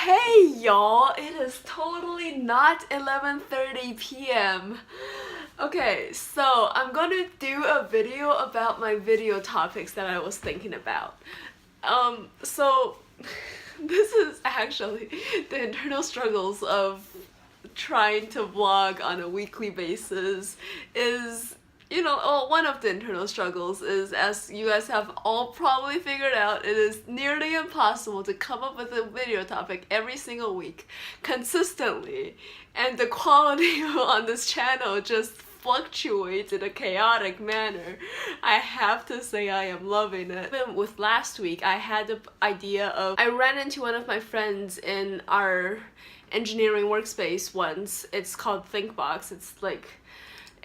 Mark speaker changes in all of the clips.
Speaker 1: Hey y'all, it is totally not 11:30 p.m. Okay, so I'm gonna do a video about my video topics that I was thinking about. So this is actually the internal struggles of trying to vlog on a weekly basis is one of the internal struggles is, as you guys have all probably figured out, it is nearly impossible to come up with a video topic every single week consistently, and the quality on this channel just fluctuates in a chaotic manner. I have to say I am loving it. Even with last week, I had the idea of, I ran into one of my friends in our engineering workspace once. It's called ThinkBox. It's like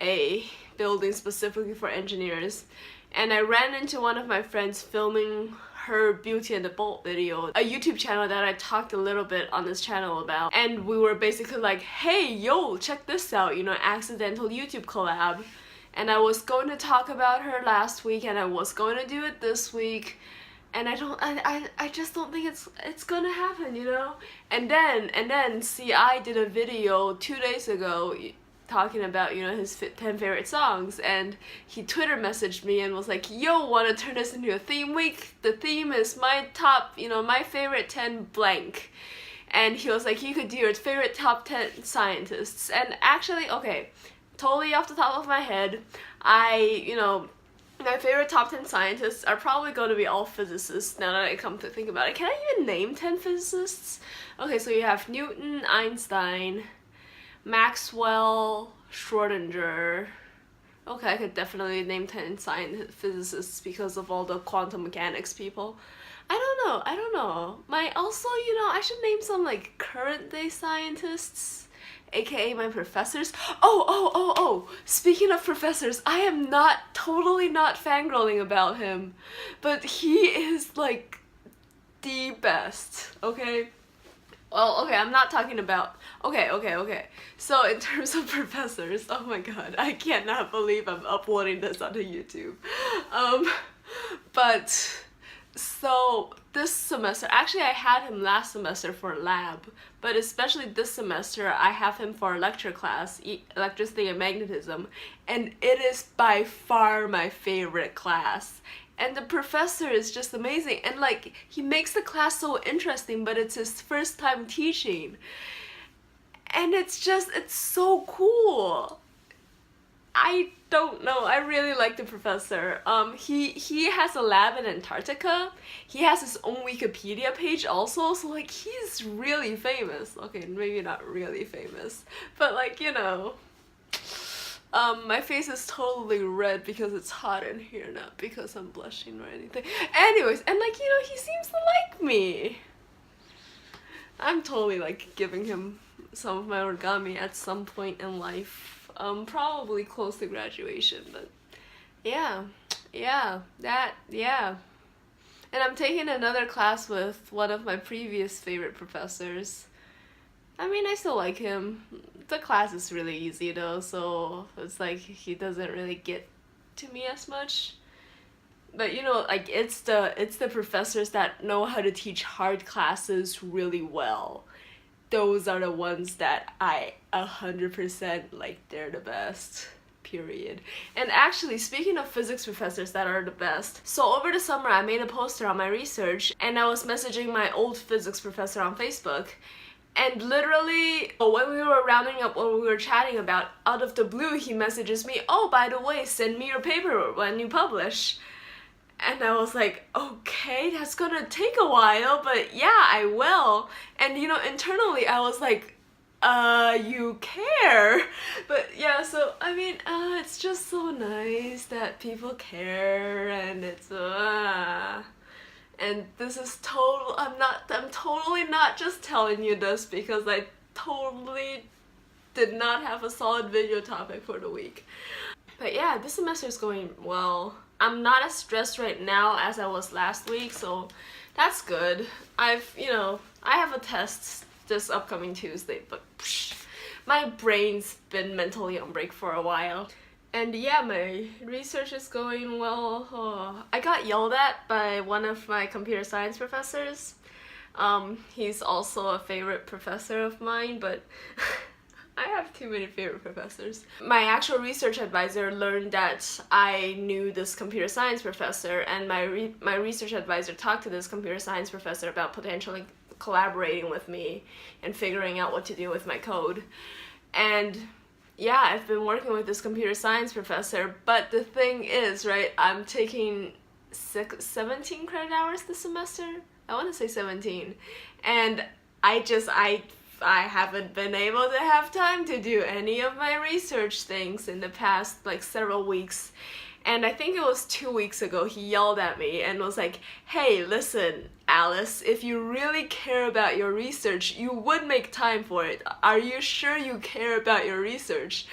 Speaker 1: a building specifically for engineers, and I ran into one of my friends filming her Beauty and the Bold video, a YouTube channel that I talked a little bit on this channel about, and we were basically like, hey yo, check this out, accidental YouTube collab. And I was going to talk about her last week, and I was going to do it this week, and I just don't think it's gonna happen, And then CI did a video 2 days ago talking about, his 10 favorite songs, and he Twitter messaged me and was like, yo, wanna turn this into a theme week? The theme is my top, my favorite 10 blank. And he was like, you could do your favorite top 10 scientists. And actually, okay, totally off the top of my head, my favorite top 10 scientists are probably going to be all physicists now that I come to think about it. Can I even name 10 physicists? Okay, so you have Newton, Einstein, Maxwell, Schrodinger. Okay, I could definitely name 10 physicists because of all the quantum mechanics people. I don't know. I should name some like current day scientists, aka my professors. Oh, speaking of professors, I am totally not fangirling about him, but he is like the best, okay? Well, okay, I'm not talking about... Okay. So, in terms of professors, oh my god, I cannot believe I'm uploading this onto YouTube. So this semester... Actually, I had him last semester for lab, but especially this semester, I have him for lecture class, electricity and magnetism, and it is by far my favorite class. And the professor is just amazing, and like, he makes the class so interesting, but it's his first time teaching. And it's so cool. I don't know, I really like the professor. He has a lab in Antarctica. He has his own Wikipedia page also, so like, he's really famous. Okay, maybe not really famous, but like, my face is totally red because it's hot in here, not because I'm blushing or anything. Anyways, and like, he seems to like me. I'm totally like giving him some of my origami at some point in life. Probably close to graduation, but yeah. And I'm taking another class with one of my previous favorite professors. I mean, I still like him. The class is really easy though, so it's like he doesn't really get to me as much. But like, it's the professors that know how to teach hard classes really well. Those are the ones that I 100% like, they're the best. Period. And actually, speaking of physics professors that are the best, so over the summer I made a poster on my research, and I was messaging my old physics professor on Facebook. And literally, when we were rounding up what we were chatting about, out of the blue, he messages me, oh, by the way, send me your paper when you publish. And I was like, okay, that's gonna take a while, but yeah, I will. And internally, I was like, you care? But yeah, so, I mean, it's just so nice that people care, and it's, and this is I'm totally not just telling you this because I totally did not have a solid video topic for the week. But yeah, this semester is going well. I'm not as stressed right now as I was last week, so that's good. I have a test this upcoming Tuesday, but my brain's been mentally on break for a while. And yeah, my research is going well. I got yelled at by one of my computer science professors He's also a favorite professor of mine, but I have too many favorite professors. My actual research advisor learned that I knew this computer science professor, and my research advisor talked to this computer science professor about potentially collaborating with me and figuring out what to do with my code. And yeah, I've been working with this computer science professor, but the thing is, right, I'm taking 17 credit hours this semester. I want to say 17. And I haven't been able to have time to do any of my research things in the past like several weeks. And I think it was 2 weeks ago he yelled at me and was like, "Hey, listen, Alice, if you really care about your research, you would make time for it. Are you sure you care about your research?"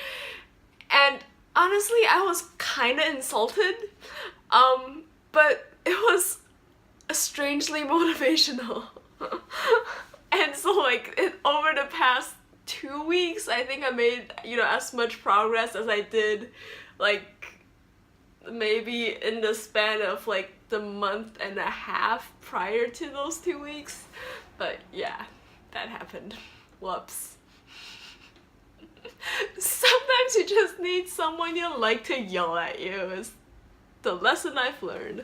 Speaker 1: And honestly, I was kind of insulted, but it was strangely motivational. And so like over the past 2 weeks, I think I made, as much progress as I did like maybe in the span of like the month and a half prior to those 2 weeks. But yeah, that happened. Whoops. Sometimes you just need someone you like to yell at you, is the lesson I've learned.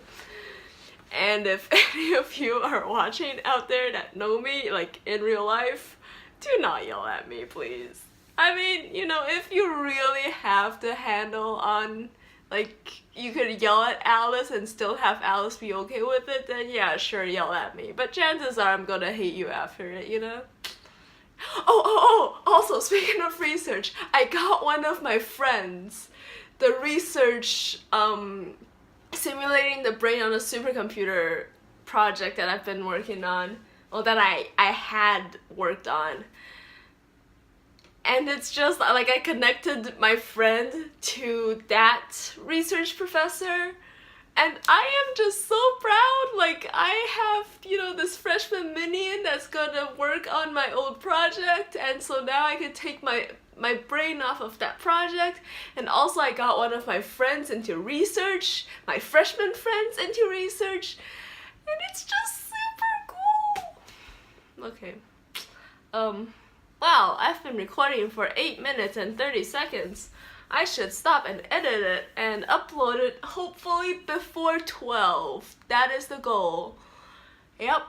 Speaker 1: And if any of you are watching out there that know me, like in real life, do not yell at me, please. I mean, if you really have the handle on, like, you could yell at Alice and still have Alice be okay with it, then yeah, sure, yell at me. But chances are I'm gonna hate you after it, Also, speaking of research, I got one of my friends the research, simulating the brain on a supercomputer project that I've been working on, well, that I had worked on. And it's just like I connected my friend to that research professor, and I am just so proud. Like, I have, this freshman minion that's gonna work on my old project, and so now I can take my brain off of that project. And also I got one of my friends into research, my freshman friends into research, and it's just super cool. Okay. Wow, I've been recording for 8 minutes and 30 seconds. I should stop and edit it and upload it hopefully before 12. That is the goal. Yep.